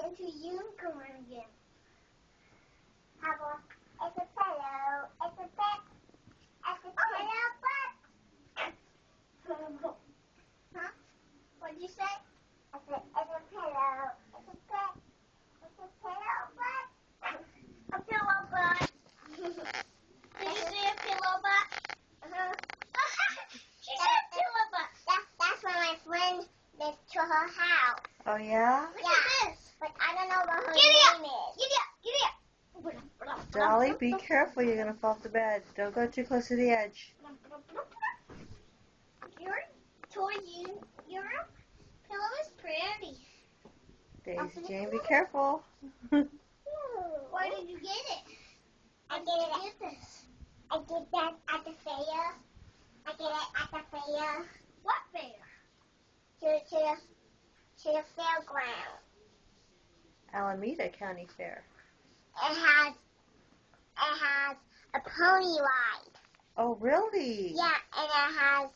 into unicorn again. How about it's a pillow, it's a bed, it's a pillow, but. Huh? What'd you say? I said it's a pillow, it's a bed, it's a pillow, but. A pillow butt. Did you say a pillow butt? She said pillow butt. That's when my friend lives to her house. Oh, yeah? Look at this. But I don't know what her name is. Giddy up. Dolly, be careful. You're going to fall off the bed. Don't go too close to the edge. Your pillow is pretty. Daisy Jane, be careful. Where did you get it? I get this. I get that at the fair. I get it at the fair. What fair? To the fairground. Alameda County Fair. It has a pony ride. Oh, really? Yeah, and it has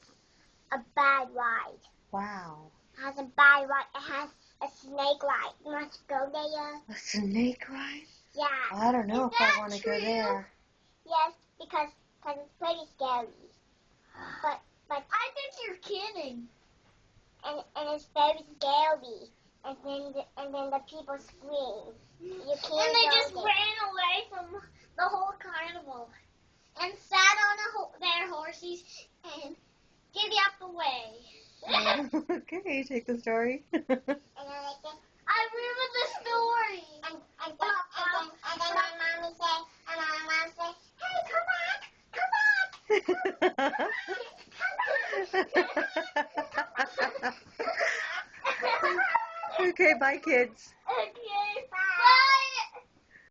a bad ride. Wow. It has a bad ride. It has a snake ride. You want to go there? A snake ride? Yeah. I don't know Is if I that want to true? go there. Yes, because it's pretty scary. But I think you're kidding. And it's very scary. And then the people scream. You can't. And they just ran away from the whole carnival and sat on their horses and giddy up away. Okay, take the story. I remember the story. And then my mommy said, "Hey, come back! Okay, bye, kids. Okay.